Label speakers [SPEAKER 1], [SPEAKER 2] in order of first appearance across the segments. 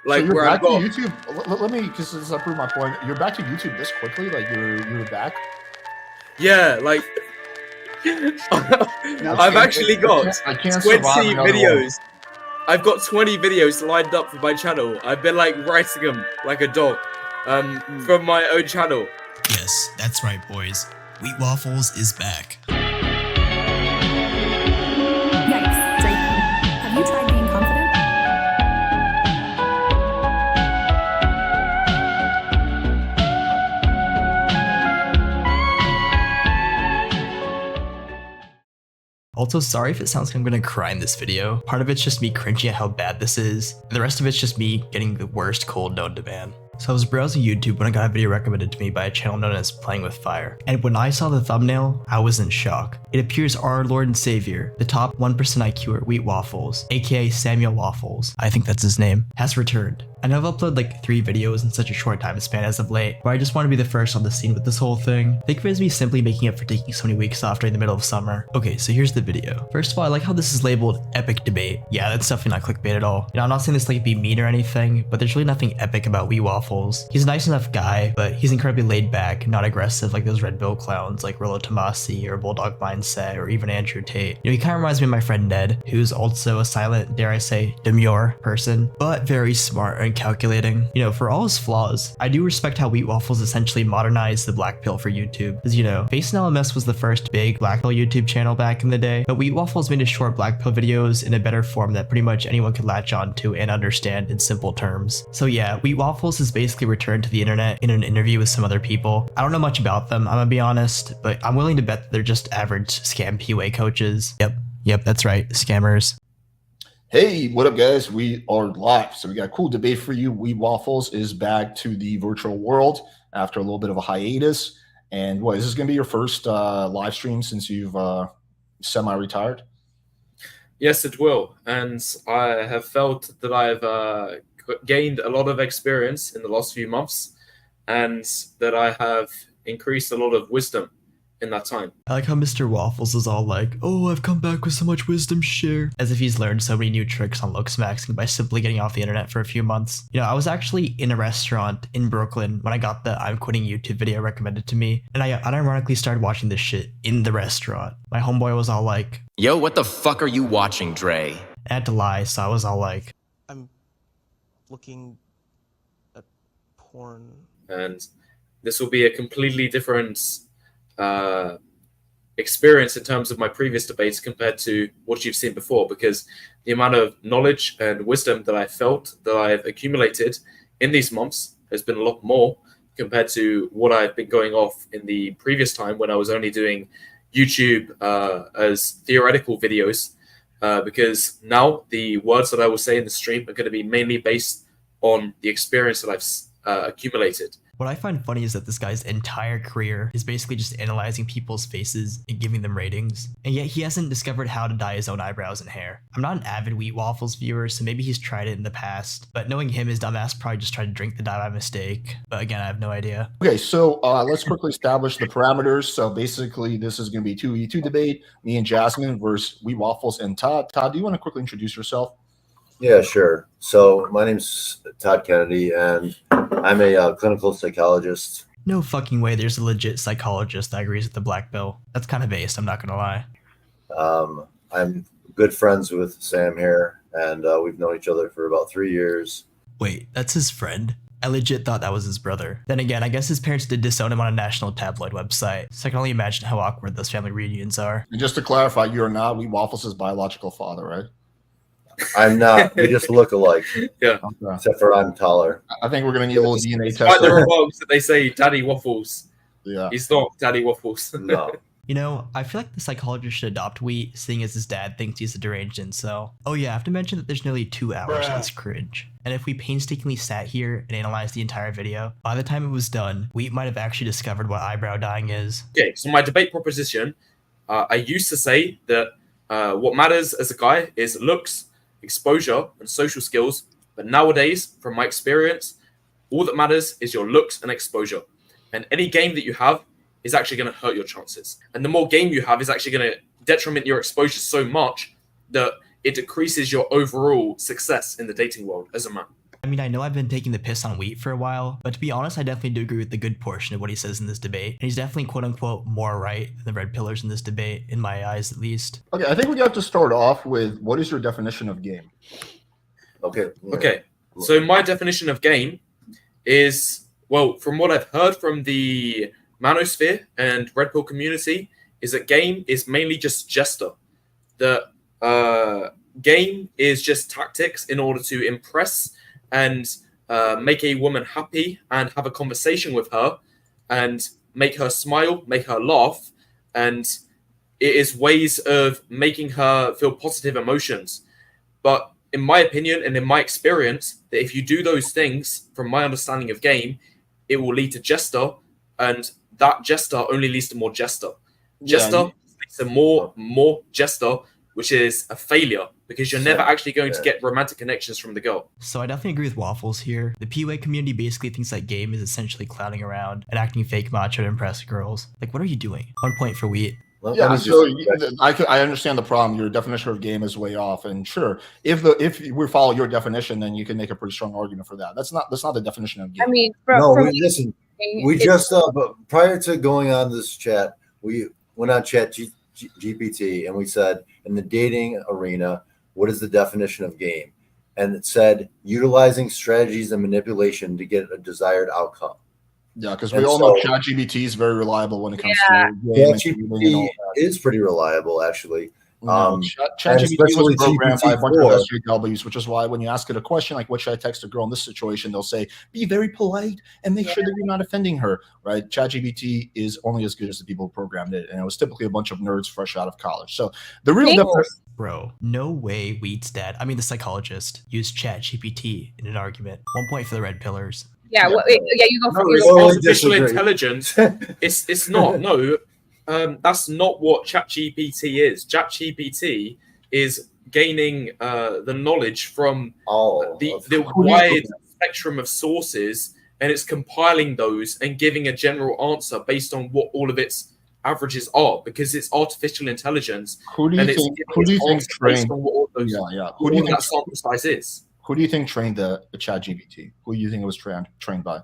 [SPEAKER 1] So
[SPEAKER 2] Like
[SPEAKER 1] you're
[SPEAKER 2] where I've
[SPEAKER 1] back to
[SPEAKER 2] got
[SPEAKER 1] YouTube. Let me, because this will prove my point. You're back to YouTube this quickly? Like you're back?
[SPEAKER 2] yeah, like
[SPEAKER 3] Now
[SPEAKER 2] I've
[SPEAKER 3] can
[SPEAKER 2] actually got
[SPEAKER 1] I can't survive
[SPEAKER 2] 20
[SPEAKER 1] another one.
[SPEAKER 2] videos. I've got 20 videos lined up for my channel. I've been like writing them like a dog, from my own channel.
[SPEAKER 4] Yes, that's right, boys. Wheat Waffles is back.
[SPEAKER 5] Yikes, Drake. Have you tried being confident?
[SPEAKER 4] Also, sorry if it sounds like I'm gonna cry in this video. Part of it's just me cringing at how bad this is, and the rest of it's just me getting the worst cold known to man. So I was browsing YouTube when I got a video recommended to me by a channel known as Playing with Fire, and when I saw the thumbnail, I was in shock. It appears our Lord and Savior, the top 1% IQer Wheat Waffles, aka Samuel Waffles, I think that's his name, has returned. I know I've uploaded like 3 videos in such a short time span as of late, but I just want to be the first on the scene with this whole thing. Think of it as me simply making up for taking so many weeks off during the middle of summer. Okay, so here's the video. First of all, I like how this is labeled epic debate. Yeah, that's definitely not clickbait at all. You know, I'm not saying this like be mean or anything, but there's really nothing epic about Wheat Waffles. He's a nice enough guy, but he's incredibly laid back, not aggressive like those Red Bill clowns like Rollo Tomasi or Bulldog Mindset or even Andrew Tate. You know, he kind of reminds me of my friend Ned, who's also a silent, dare I say, demure person, but very smart and calculating. You know, for all his flaws, I do respect how Wheat Waffles essentially modernized the black pill for YouTube. Because, you know, Face and LMS was the first big black pill YouTube channel back in the day, but Wheat Waffles made his short black pill videos in a better form that pretty much anyone could latch on to and understand in simple terms. So yeah, Wheat Waffles has basically returned to the internet in an interview with some other people. I don't know much about them, I'm gonna be honest, but I'm willing to bet that they're just average scam PUA coaches. Yep, that's right, scammers.
[SPEAKER 1] Hey, what up, guys? We are live. So we got a cool debate for you. Wheat Waffles is back to the virtual world after a little bit of a hiatus. And what, is this going to be your first live stream since you've semi-retired?
[SPEAKER 2] Yes, it will. And I have felt that I've gained a lot of experience in the last few months and that I have increased a lot of wisdom in that time.
[SPEAKER 4] I like how Mr. Waffles is all like, oh, I've come back with so much wisdom to share. As if he's learned so many new tricks on looks maxing by simply getting off the internet for a few months. You know, I was actually in a restaurant in Brooklyn when I got the I'm quitting YouTube video recommended to me, and I unironically started watching this shit in the restaurant. My homeboy was all like,
[SPEAKER 6] yo, what the fuck are you watching, Dre?
[SPEAKER 4] I had to lie, so I was all like,
[SPEAKER 7] I'm looking at porn.
[SPEAKER 2] And this will be a completely different experience in terms of my previous debates compared to what you've seen before, because the amount of knowledge and wisdom that I felt that I've accumulated in these months has been a lot more compared to what I've been going off in the previous time when I was only doing YouTube as theoretical videos, because now the words that I will say in the stream are going to be mainly based on the experience that I've accumulated.
[SPEAKER 4] what I find funny is that this guy's entire career is basically just analyzing people's faces and giving them ratings, and yet he hasn't discovered how to dye his own eyebrows and hair. I'm not an avid Wheat Waffles viewer, so maybe he's tried it in the past, but knowing him, his dumbass probably just tried to drink the dye by mistake. But again, I have no idea.
[SPEAKER 1] Okay, so let's quickly establish the parameters. So basically, this is going to be 2v2 debate, me and Jasmine versus Wheat Waffles and Todd. Todd, do you want to quickly introduce yourself?
[SPEAKER 8] Yeah, sure. So my name's Todd Kennedy, and I'm a clinical psychologist.
[SPEAKER 4] No fucking way there's a legit psychologist that agrees with the black pill. That's kind of based, I'm not gonna lie.
[SPEAKER 8] I'm good friends with Sam here, and we've known each other for about 3 years.
[SPEAKER 4] Wait, that's his friend? I legit thought that was his brother. Then again, I guess his parents did disown him on a national tabloid website, so I can only imagine how awkward those family reunions are.
[SPEAKER 1] And just to clarify, you are not Wheat Waffles' biological father, right?
[SPEAKER 8] I'm not. We just look alike.
[SPEAKER 2] Yeah.
[SPEAKER 1] Okay.
[SPEAKER 8] Except for I'm taller.
[SPEAKER 1] I think we're going to need a little DNA test.
[SPEAKER 2] Despite the remarks that they say Daddy Waffles.
[SPEAKER 1] Yeah.
[SPEAKER 2] He's not Daddy Waffles.
[SPEAKER 8] No.
[SPEAKER 4] You know, I feel like the psychologist should adopt Wheat, seeing as his dad thinks he's a deranged incel. Oh yeah, I have to mention that there's nearly 2 hours of this cringe. And if we painstakingly sat here and analyzed the entire video, by the time it was done, Wheat might have actually discovered what eyebrow dyeing is.
[SPEAKER 2] Okay, so my debate proposition, I used to say that what matters as a guy is looks, exposure, and social skills. But nowadays, from my experience, all that matters is your looks and exposure. And any game that you have is actually going to hurt your chances. And the more game you have is actually going to detriment your exposure so much that it decreases your overall success in the dating world as a man.
[SPEAKER 4] I mean, I know I've been taking the piss on Wheat for a while, but to be honest, I definitely do agree with the good portion of what he says in this debate. And he's definitely quote unquote more right than the red pillars in this debate, in my eyes at least.
[SPEAKER 1] Okay, I think we have to start off with what is your definition of game?
[SPEAKER 8] Okay.
[SPEAKER 2] Okay. So my definition of game is, well, from what I've heard from the manosphere and red pill community, is that game is mainly just jester. The game is just tactics in order to impress and make a woman happy and have a conversation with her and make her smile, make her laugh. And it is ways of making her feel positive emotions. But in my opinion and in my experience, that if you do those things, from my understanding of game, it will lead to jester, and that jester only leads to more jester. Jester leads to more jester, which is a failure because you're never actually going to get romantic connections from the girl.
[SPEAKER 4] So I definitely agree with Waffles here. The PUA community basically thinks that game is essentially clowning around and acting fake macho to impress girls. Like, what are you doing? 1 point for Wheat.
[SPEAKER 1] Yeah, so I understand the problem. Your definition of game is way off, and sure, if we follow your definition, then you can make a pretty strong argument for that. That's not the definition of game.
[SPEAKER 3] I mean,
[SPEAKER 8] listen. We just but prior to going on this chat, we went on Chat GPT and we said in the dating arena, what is the definition of game? And it said utilizing strategies and manipulation to get a desired outcome.
[SPEAKER 1] Yeah, because we all know ChatGPT is very reliable when it comes to game.
[SPEAKER 8] ChatGPT is pretty reliable, actually.
[SPEAKER 1] ChatGPT was programmed by a bunch of SJWs, which is why when you ask it a question like, what should I text a girl in this situation, they'll say, be very polite and make sure that you're not offending her, right? ChatGPT is only as good as the people who programmed it, and it was typically a bunch of nerds fresh out of college. So the real difference...
[SPEAKER 4] Bro, no way Wheat's dad, I mean the psychologist, used ChatGPT in an argument. 1 point for the red pillars.
[SPEAKER 3] Yeah, you go
[SPEAKER 2] for artificial intelligence. It's not. No, that's not what ChatGPT is. ChatGPT is gaining the knowledge from the wide spectrum of sources, and it's compiling those and giving a general answer based on what all of its averages are, because it's artificial intelligence.
[SPEAKER 1] Who do you think trained? Who do you think
[SPEAKER 2] that sample size is?
[SPEAKER 1] Who do you think trained the ChatGPT? Who do you think it was trained by?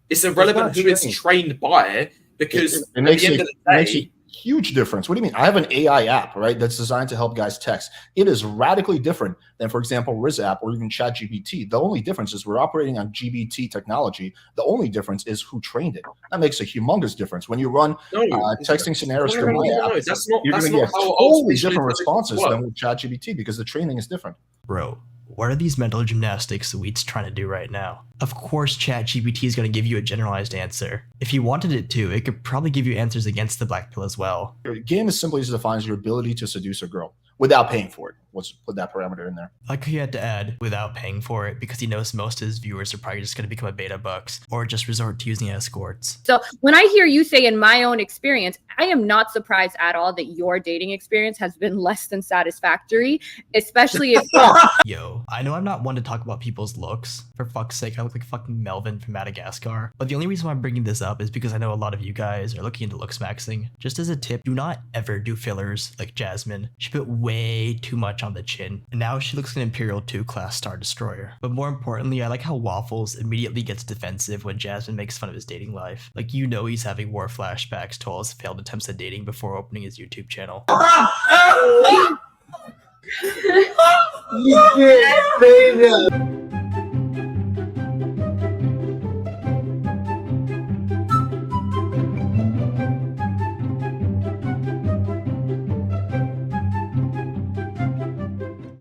[SPEAKER 2] It's irrelevant who it's trained by, because
[SPEAKER 1] it makes a huge difference. What do you mean? I have an AI app, right, that's designed to help guys text. It is radically different than, for example, Riz app or even ChatGPT. The only difference is we're operating on GBT technology. The only difference is who trained it. That makes a humongous difference. When you run texting scenarios through my app, you're going to get totally different responses than with ChatGPT because the training is different.
[SPEAKER 4] Bro, what are these mental gymnastics the Wheat's trying to do right now? Of course ChatGPT is going to give you a generalized answer. If you wanted it to, it could probably give you answers against the black pill as well.
[SPEAKER 1] Your game is simply defines your ability to seduce a girl without paying for it. Let's put that parameter in there.
[SPEAKER 4] Like he had to add without paying for it because he knows most of his viewers are probably just going to become a beta bucks or just resort to using escorts.
[SPEAKER 3] So when I hear you say in my own experience, I am not surprised at all that your dating experience has been less than satisfactory, especially if...
[SPEAKER 4] Yo, I know I'm not one to talk about people's looks. For fuck's sake, I look like fucking Melvin from Madagascar. But the only reason why I'm bringing this up is because I know a lot of you guys are looking into looks maxing. Just as a tip, do not ever do fillers like Jasmine. She put way too much on the chin, and now she looks like an Imperial 2 class Star Destroyer. But more importantly, I like how Waffles immediately gets defensive when Jasmine makes fun of his dating life. Like, you know he's having war flashbacks to all his failed attempts at dating before opening his YouTube channel.
[SPEAKER 8] You can't say that.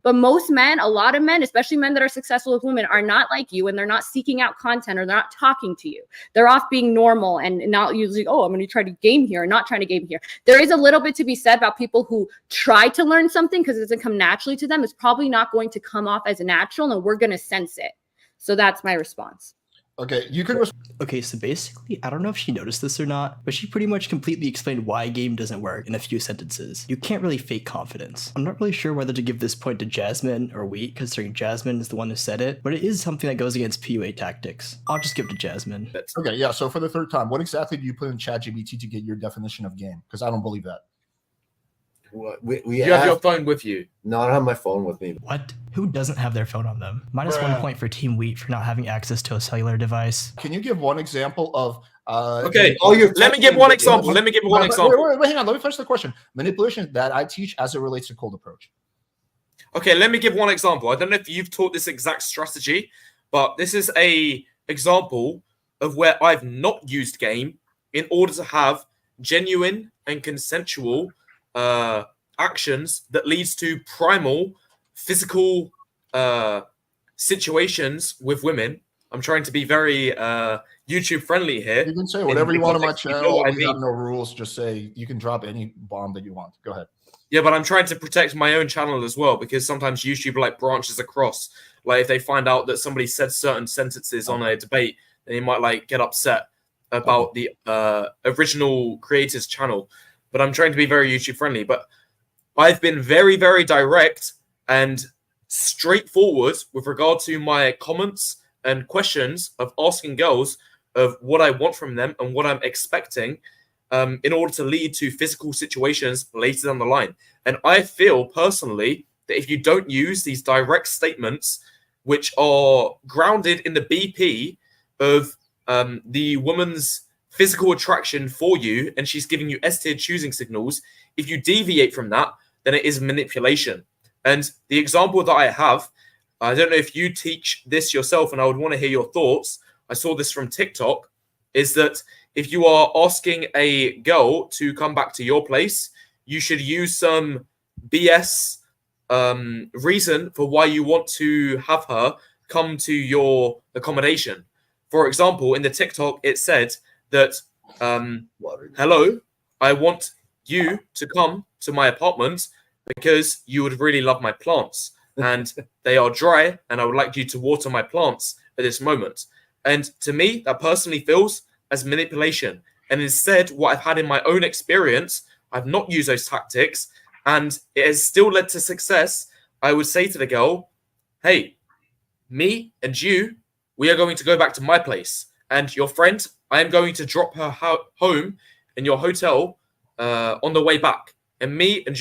[SPEAKER 3] But most men, a lot of men, especially men that are successful with women, are not like you, and they're not seeking out content, or they're not talking to you. They're off being normal and not usually, oh, I'm going to try to game here, or not trying to game here. There is a little bit to be said about people who try to learn something because it doesn't come naturally to them. It's probably not going to come off as natural, and we're going to sense it. So that's my response.
[SPEAKER 1] Okay, you could.
[SPEAKER 4] Okay, so basically, I don't know if she noticed this or not, but she pretty much completely explained why game doesn't work in a few sentences. You can't really fake confidence. I'm not really sure whether to give this point to Jasmine or Wheat, considering Jasmine is the one who said it, but it is something that goes against PUA tactics. I'll just give it to Jasmine.
[SPEAKER 1] Okay, yeah, so for the third time, what exactly do you put in ChatGPT to get your definition of game? Because I don't believe that.
[SPEAKER 8] We
[SPEAKER 2] You have your phone with you.
[SPEAKER 8] No, I don't have my phone with me.
[SPEAKER 4] What? Who doesn't have their phone on them? Minus 1 point for Team Wheat for not having access to a cellular device.
[SPEAKER 1] Can you give one example of?
[SPEAKER 2] Okay. Let me give one example. Let me give one example.
[SPEAKER 1] Wait, hang on. Let me finish the question. Manipulation that I teach as it relates to cold approach.
[SPEAKER 2] Okay, let me give one example. I don't know if you've taught this exact strategy, but this is a example of where I've not used game in order to have genuine and consensual actions that leads to primal physical situations with women. I'm trying to be very YouTube friendly here.
[SPEAKER 1] You can say whatever you want on my channel. We got no rules. Just say you can drop any bomb that you want. Go ahead.
[SPEAKER 2] Yeah, but I'm trying to protect my own channel as well, because sometimes YouTube like branches across. Like if they find out that somebody said certain sentences on a debate, then they might like get upset about the original creator's channel. But I'm trying to be very YouTube friendly. But I've been very, very direct and straightforward with regard to my comments and questions of asking girls of what I want from them and what I'm expecting in order to lead to physical situations later down the line. And I feel personally that if you don't use these direct statements, which are grounded in the BP of the woman's physical attraction for you, and she's giving you S-tier choosing signals, if you deviate from that, then it is manipulation. And the example that I have, I don't know if you teach this yourself, and I would want to hear your thoughts. I saw this from TikTok, is that if you are asking a girl to come back to your place, you should use some BS reason for why you want to have her come to your accommodation. For example, in the TikTok, it said that, hello, I want you to come to my apartment because you would really love my plants and they are dry and I would like you to water my plants at this moment. And to me, that personally feels as manipulation. And instead, what I've had in my own experience, I've not used those tactics and it has still led to success. I would say to the girl, hey, me and you, we are going to go back to my place. And your friend, I am going to drop her home in your hotel on the way back. And me and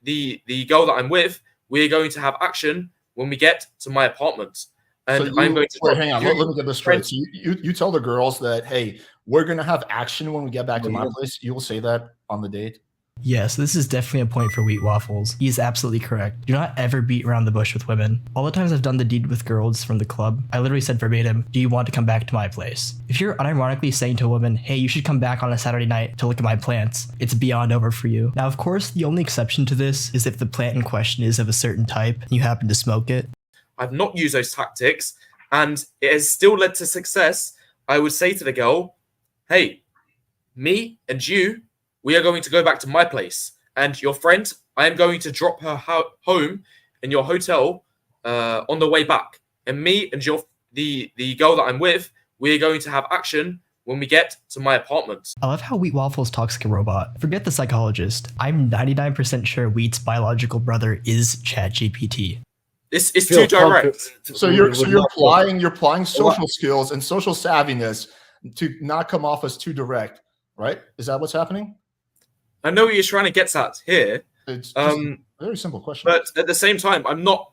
[SPEAKER 2] the girl that I'm with, we are going to have action when we get to my apartment. And
[SPEAKER 1] so
[SPEAKER 2] I'm going to
[SPEAKER 1] hang on. Let me get this straight. So you tell the girls that, hey, we're going to have action when we get back to my place. You will say that on the date?
[SPEAKER 4] Yes, this is definitely a point for Wheat Waffles. He is absolutely correct. Do not ever beat around the bush with women. All the times I've done the deed with girls from the club, I literally said verbatim, do you want to come back to my place? If you're unironically saying to a woman, hey, you should come back on a Saturday night to look at my plants, it's beyond over for you. Now, of course, the only exception to this is if the plant in question is of a certain type and you happen to smoke it.
[SPEAKER 2] I've not used those tactics and it has still led to success. I would say to the girl, hey, me and you, we are going to go back to my place. And your friend, I am going to drop her home in your hotel on the way back. And me and the girl that I'm with, we are going to have action when we get to my apartment.
[SPEAKER 4] I love how Wheat Waffles talks like a robot. Forget the psychologist. I'm 99% sure Wheat's biological brother is ChatGPT.
[SPEAKER 2] This is too direct.
[SPEAKER 1] So you're applying social skills and social savviness to not come off as too direct, right? Is that what's happening?
[SPEAKER 2] I know what you're trying to get at here.
[SPEAKER 1] It's just a very simple question.
[SPEAKER 2] But at the same time, I'm not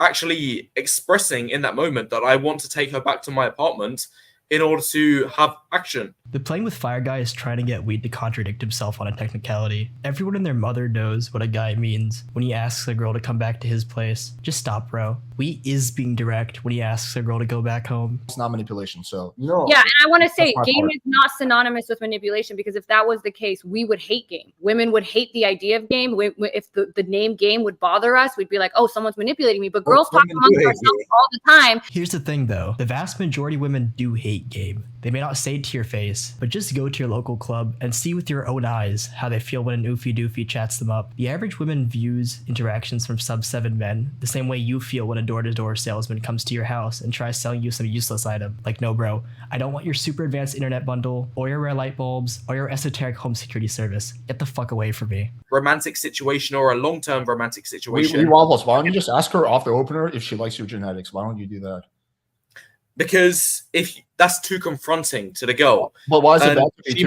[SPEAKER 2] actually expressing in that moment that I want to take her back to my apartment in order to have action.
[SPEAKER 4] The playing with fire guy is trying to get Wheat to contradict himself on a technicality. Everyone and their mother knows what a guy means when he asks a girl to come back to his place. Just stop, bro. Wheat is being direct when he asks a girl to go back home.
[SPEAKER 1] It's not manipulation, so
[SPEAKER 8] no.
[SPEAKER 3] Yeah, and I want to say game is not synonymous with manipulation, because if that was the case, we would hate game. Women would hate the idea of game. If the name game would bother us, we'd be like, oh, someone's manipulating me. But girls talk amongst ourselves all the time.
[SPEAKER 4] Here's the thing, though. The vast majority of women do hate game. They may not say it to your face, but just go to your local club and see with your own eyes how they feel when an oofy doofy chats them up. The average woman views interactions from sub-7 men the same way you feel when a door-to-door salesman comes to your house and tries selling you some useless item. Like, no bro, I don't want your super advanced internet bundle, or your rare light bulbs, or your esoteric home security service. Get the fuck away from me.
[SPEAKER 2] Romantic situation or a long-term romantic situation.
[SPEAKER 1] Why don't you just ask her off the opener if she likes your genetics? Why don't you do that?
[SPEAKER 2] Because if that's too confronting to the girl.
[SPEAKER 1] But why is it bad to be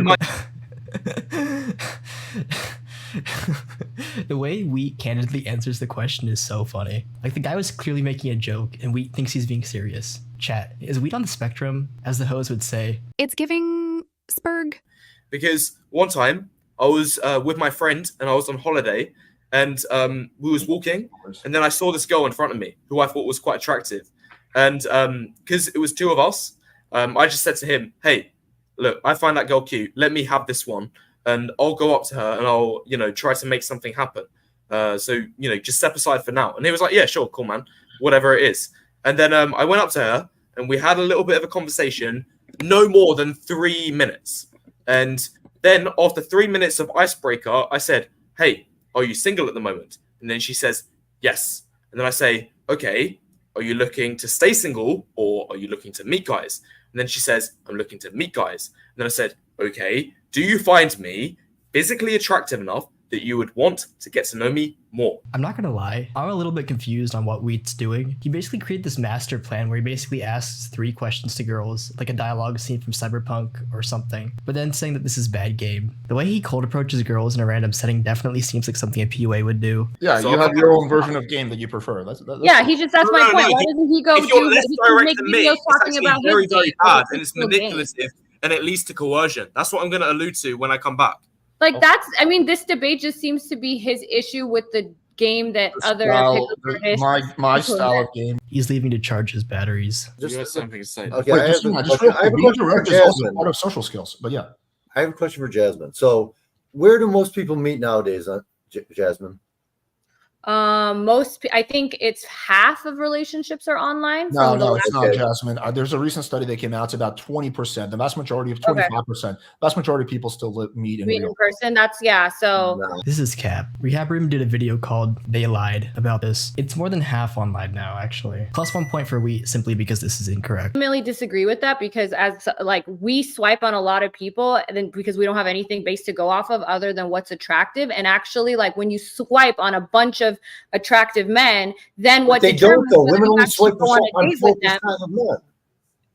[SPEAKER 4] The The way Wheat candidly answers the question is so funny. Like, the guy was clearly making a joke, and Wheat thinks he's being serious. Chat, is Wheat on the spectrum, as the host would say?
[SPEAKER 5] It's giving Spurg.
[SPEAKER 2] Because one time I was with my friend and I was on holiday, and we was walking, and then I saw this girl in front of me who I thought was quite attractive, and because it was two of us, I just said to him, "Hey, look, I find that girl cute. Let me have this one." And I'll go up to her and I'll, try to make something happen. So, just step aside for now. And he was like, yeah, sure, cool, man, whatever it is. And then I went up to her and we had a little bit of a conversation, no more than 3 minutes. And then after 3 minutes of icebreaker, I said, hey, are you single at the moment? And then she says, yes. And then I say, okay, are you looking to stay single or are you looking to meet guys? And then she says, I'm looking to meet guys. And then I said, okay, do you find me physically attractive enough that you would want to get to know me more?
[SPEAKER 4] I'm not gonna lie, I'm a little bit confused on what Wheat's doing. He basically created this master plan where he basically asks 3 questions to girls, like a dialogue scene from Cyberpunk or something, but then saying that this is bad game. The way he cold approaches girls in a random setting definitely seems like something a POA would do.
[SPEAKER 1] Yeah, so you have your own version of game that you prefer. That's
[SPEAKER 3] yeah, that's my point. Why doesn't he go
[SPEAKER 2] if you're
[SPEAKER 3] do
[SPEAKER 2] less
[SPEAKER 3] he
[SPEAKER 2] direct
[SPEAKER 3] make
[SPEAKER 2] than
[SPEAKER 3] videos
[SPEAKER 2] me,
[SPEAKER 3] talking
[SPEAKER 2] it's
[SPEAKER 3] about
[SPEAKER 2] actually very,
[SPEAKER 3] his
[SPEAKER 2] very
[SPEAKER 3] game,
[SPEAKER 2] bad,
[SPEAKER 3] but
[SPEAKER 2] and it's
[SPEAKER 3] still
[SPEAKER 2] manipulative, and it leads to coercion. That's what I'm going to allude to when I come back.
[SPEAKER 3] Like this debate just seems to be his issue with the game that other
[SPEAKER 1] my style of game.
[SPEAKER 4] He's leaving to charge his batteries.
[SPEAKER 2] You have something to say.
[SPEAKER 8] Okay,
[SPEAKER 1] Wait,
[SPEAKER 8] I have a question for
[SPEAKER 1] is also
[SPEAKER 8] Jasmine.
[SPEAKER 1] part of social skills, but yeah.
[SPEAKER 8] I have a question for Jasmine. So, where do most people meet nowadays, Jasmine?
[SPEAKER 3] I think it's half of relationships are online.
[SPEAKER 1] No, it's not, Jasmine. There's a recent study that came out. It's about 20%. The vast majority of 25%. Vast majority of people still meet in
[SPEAKER 3] person. So
[SPEAKER 4] this is cap. Rehab Room did a video called "They Lied" about this. It's more than half online now, actually. Plus 1 point for Wheat simply because this is incorrect.
[SPEAKER 3] I really disagree with that because as we swipe on a lot of people, and then because we don't have anything base to go off of other than what's attractive, and actually when you swipe on a bunch of attractive men, then what
[SPEAKER 8] they don't though. Women only swipe on 4% of men.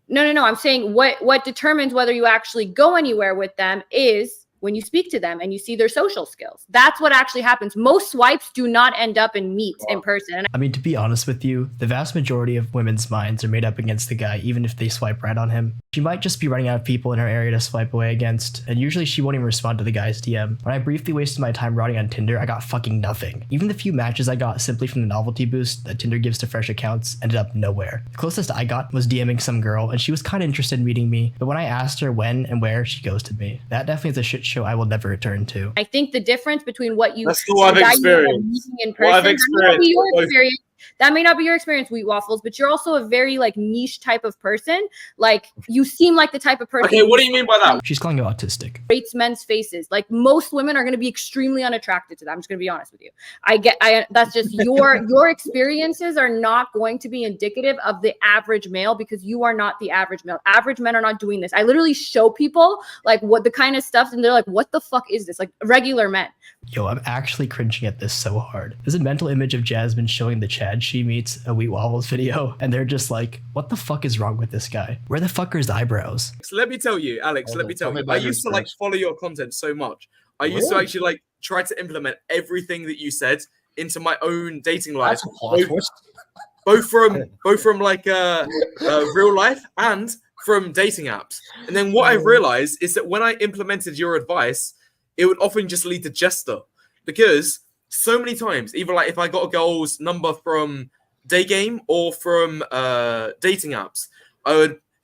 [SPEAKER 3] No. I'm saying what determines whether you actually go anywhere with them is when you speak to them and you see their social skills. That's what actually happens. Most swipes do not end up in meet in person.
[SPEAKER 4] I mean, to be honest with you, the vast majority of women's minds are made up against the guy, even if they swipe right on him. She might just be running out of people in her area to swipe away against, and usually she won't even respond to the guy's DM. When I briefly wasted my time rotting on Tinder, I got fucking nothing. Even the few matches I got simply from the novelty boost that Tinder gives to fresh accounts ended up nowhere. The closest I got was DMing some girl, and she was kind of interested in meeting me, but when I asked her when and where, she ghosted me. That definitely is a shit show I will never return to.
[SPEAKER 3] I think the difference between what you
[SPEAKER 2] that's what I've experienced.
[SPEAKER 3] In person, that may not be your experience, Wheat Waffles, but you're also a very niche type of person. You seem like the type of person.
[SPEAKER 2] Okay, what do you mean by that?
[SPEAKER 4] She's calling you autistic.
[SPEAKER 3] Rates men's faces. Most women are going to be extremely unattracted to that. I'm just going to be honest with you. That's just your experiences are not going to be indicative of the average male because you are not the average male. Average men are not doing this. I literally show people what the kind of stuff, and they're like, "What the fuck is this?" Regular men.
[SPEAKER 4] Yo, I'm actually cringing at this so hard. There's a mental image of Jasmine showing the Chad she meets a Wheat Waffles video, and they're just like, what the fuck is wrong with this guy? Where the fuck are his eyebrows?
[SPEAKER 2] So let me tell you, Alex, I used to follow your content so much. I used to actually try to implement everything that you said into my own dating life. Both from real life and from dating apps. And then what I realized is that when I implemented your advice, it would often just lead to jester, because so many times, either if I got a girl's number from day game or from dating apps,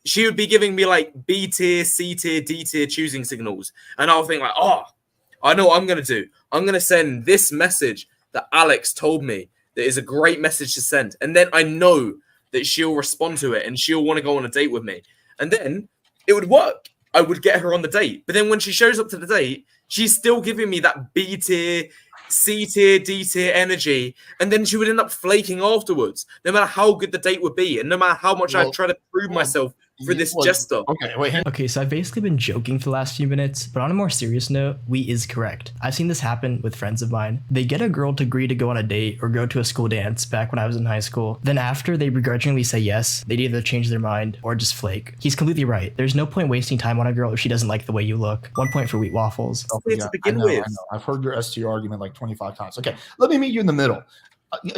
[SPEAKER 2] she would be giving me B tier, C tier, D tier choosing signals, and I'll think I know what I'm gonna do. I'm gonna send this message that Alex told me that is a great message to send, and then I know that she'll respond to it and she'll want to go on a date with me, and then it would work. I would get her on the date, but then when she shows up to the date, she's still giving me that B tier, C tier, D tier energy, and then she would end up flaking afterwards, no matter how good the date would be, and no matter how much I try to prove myself for this
[SPEAKER 1] Well,
[SPEAKER 2] jester.
[SPEAKER 1] Okay, wait.
[SPEAKER 4] Okay, so I've basically been joking for the last few minutes, but on a more serious note, Wheat is correct. I've seen this happen with friends of mine. They get a girl to agree to go on a date or go to a school dance back when I was in high school. Then after they begrudgingly say yes, they'd either change their mind or just flake. He's completely right. There's no point wasting time on a girl if she doesn't like the way you look. 1 point for Wheat Waffles.
[SPEAKER 2] To begin
[SPEAKER 1] I
[SPEAKER 2] with.
[SPEAKER 1] know. I've heard your STR argument like 25 times. Okay, let me meet you in the middle.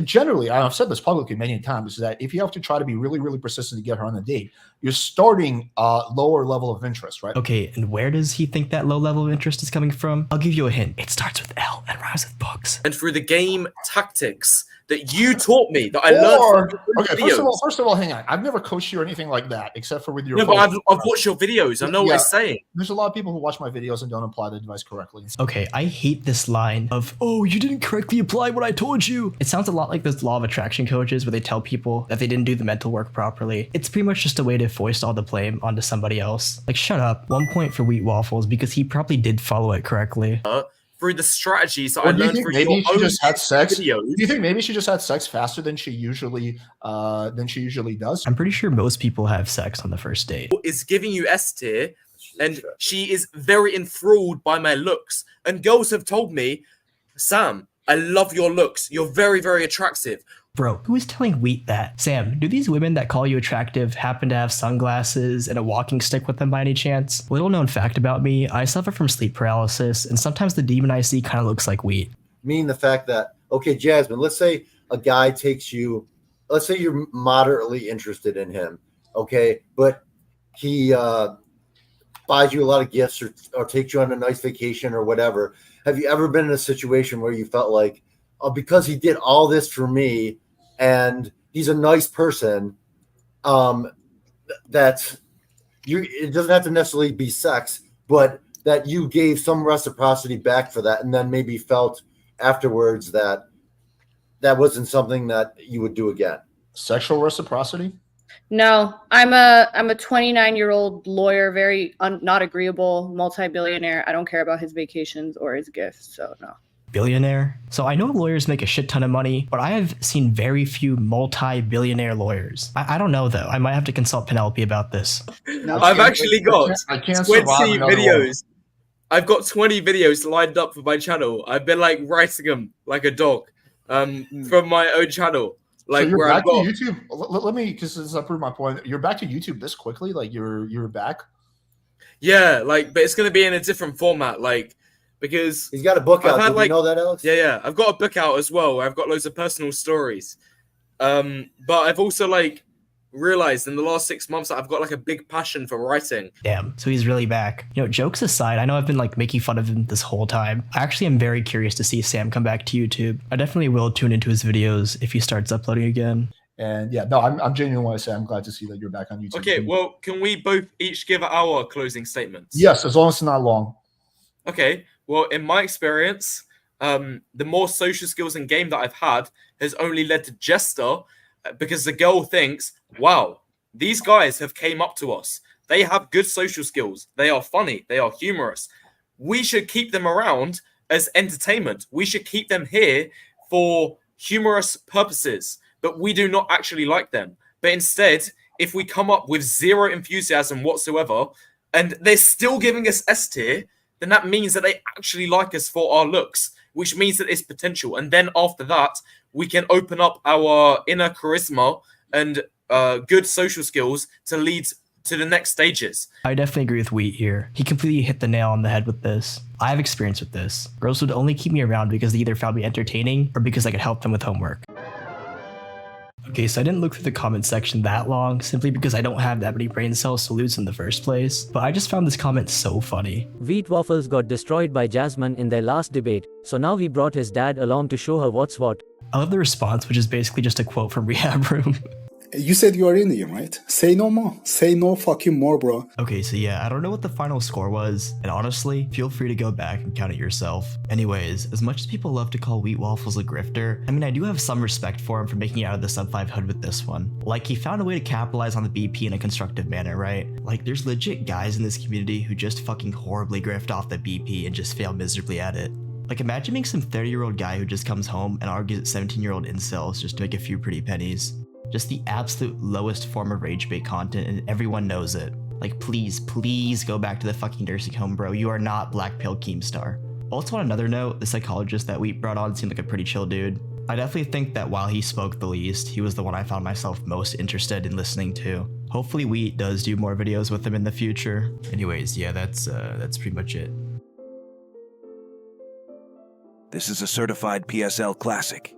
[SPEAKER 1] Generally, I've said this publicly many times, is that if you have to try to be really, really persistent to get her on a date, you're starting lower level of interest, right?
[SPEAKER 4] Okay, and where does he think that low level of interest is coming from? I'll give you a hint. It starts with L and rhymes with books.
[SPEAKER 2] And through the game tactics that you taught me, that I learned from your
[SPEAKER 1] Okay,
[SPEAKER 2] videos.
[SPEAKER 1] first of all, hang on. I've never coached you or anything like that, except for with your.
[SPEAKER 2] No, but I've watched your videos. I know what it's saying.
[SPEAKER 1] There's a lot of people who watch my videos and don't apply the device correctly.
[SPEAKER 4] Okay, I hate this line of, oh, you didn't correctly apply what I told you. It sounds a lot like those law of attraction coaches where they tell people that they didn't do the mental work properly. It's pretty much just a way to foist all the blame onto somebody else. Like, shut up. 1 point for Wheat Waffles because he probably did follow it correctly.
[SPEAKER 2] Through the strategies that I learned through
[SPEAKER 1] maybe
[SPEAKER 2] your
[SPEAKER 1] she
[SPEAKER 2] own
[SPEAKER 1] just had sex?
[SPEAKER 2] videos.
[SPEAKER 1] Do you think maybe she just had sex faster than she usually does?
[SPEAKER 4] I'm pretty sure most people have sex on the first date.
[SPEAKER 2] Is giving you S tier, and she is very enthralled by my looks. And girls have told me, Sam, I love your looks. You're very, very attractive.
[SPEAKER 4] Bro, who is telling Wheat that? Sam, do these women that call you attractive happen to have sunglasses and a walking stick with them by any chance? Little known fact about me, I suffer from sleep paralysis, and sometimes the demon I see kind of looks like Wheat.
[SPEAKER 8] Meaning the fact that, okay, Jasmine, let's say a guy takes you, let's say you're moderately interested in him, okay, but he buys you a lot of gifts or takes you on a nice vacation or whatever. Have you ever been in a situation where you felt like, oh, because he did all this for me and he's a nice person, that you, it doesn't have to necessarily be sex, but that you gave some reciprocity back for that, and then maybe felt afterwards that that wasn't something that you would do again?
[SPEAKER 1] Sexual reciprocity?
[SPEAKER 3] No, I'm a 29-year-old lawyer, very not agreeable, multi-billionaire. I don't care about his vacations or his gifts, so no.
[SPEAKER 4] Billionaire? So I know lawyers make a shit ton of money, but I have seen very few multi-billionaire lawyers. I don't know though. I might have to consult Penelope about this.
[SPEAKER 2] I've actually got
[SPEAKER 1] I can't
[SPEAKER 2] 20
[SPEAKER 1] survive another
[SPEAKER 2] videos. I've got 20 videos lined up for my channel. I've been like writing them like a dog from my own channel. Like,
[SPEAKER 1] so you're
[SPEAKER 2] where
[SPEAKER 1] back
[SPEAKER 2] I've got
[SPEAKER 1] to YouTube. Let me, because I prove my point. You're back to YouTube this quickly. Like you're back.
[SPEAKER 2] Yeah, like, but it's gonna be in a different format, like, because
[SPEAKER 8] he's got a book out. Did
[SPEAKER 2] like,
[SPEAKER 8] you know that, Alex?
[SPEAKER 2] Yeah. I've got a book out as well. Where I've got loads of personal stories. But I've also like realized in the last 6 months that I've got like a big passion for writing.
[SPEAKER 4] Damn, so he's really back. You know, jokes aside, I know I've been like making fun of him this whole time. I actually am very curious to see Sam come back to YouTube. I definitely will tune into his videos if he starts uploading again.
[SPEAKER 1] And yeah, no, I'm genuinely want to say I'm glad to see that you're back on YouTube.
[SPEAKER 2] Okay, well, can we both each give our closing statements?
[SPEAKER 1] Yes, as long as it's not long.
[SPEAKER 2] Okay, well, in my experience, the more social skills in game that I've had has only led to Jester, because the girl thinks, wow, these guys have came up to us. They have good social skills. They are funny. They are humorous. We should keep them around as entertainment. We should keep them here for humorous purposes, but we do not actually like them. But instead, if we come up with zero enthusiasm whatsoever, and they're still giving us S tier, then that means that they actually like us for our looks, which means that it's potential. And then after that, we can open up our inner charisma and good social skills to lead to the next stages.
[SPEAKER 4] I definitely agree with Wheat here. He completely hit the nail on the head with this. I have experience with this. Girls would only keep me around because they either found me entertaining or because I could help them with homework. Okay, so I didn't look through the comment section that long, simply because I don't have that many brain cells to lose in the first place, but I just found this comment so funny.
[SPEAKER 9] Wheat Waffles got destroyed by Jasmine in their last debate, so now we brought his dad along to show her what's what.
[SPEAKER 4] I love the response, which is basically just a quote from Rehab Room.
[SPEAKER 10] You said you are Indian, right? Say no more. Say no fucking more, bro.
[SPEAKER 4] Okay, so yeah, I don't know what the final score was, and honestly, feel free to go back and count it yourself. Anyways, as much as people love to call Wheat Waffles a grifter, I mean, I do have some respect for him for making it out of the sub 5 hood with this one. Like, he found a way to capitalize on the BP in a constructive manner, right? Like, there's legit guys in this community who just fucking horribly grift off the BP and just fail miserably at it. Like, imagine being some 30-year-old guy who just comes home and argues at 17-year-old incels just to make a few pretty pennies. Just the absolute lowest form of rage bait content, and everyone knows it. Like, please go back to the fucking nursing home, bro. You are not Black Pill Keemstar. Also, on another note, the psychologist that we brought on seemed like a pretty chill dude. I definitely think that while he spoke the least, he was the one I found myself most interested in listening to. Hopefully Wheat does do more videos with him in the future. Anyways, yeah, that's pretty much it.
[SPEAKER 11] This is a certified PSL classic.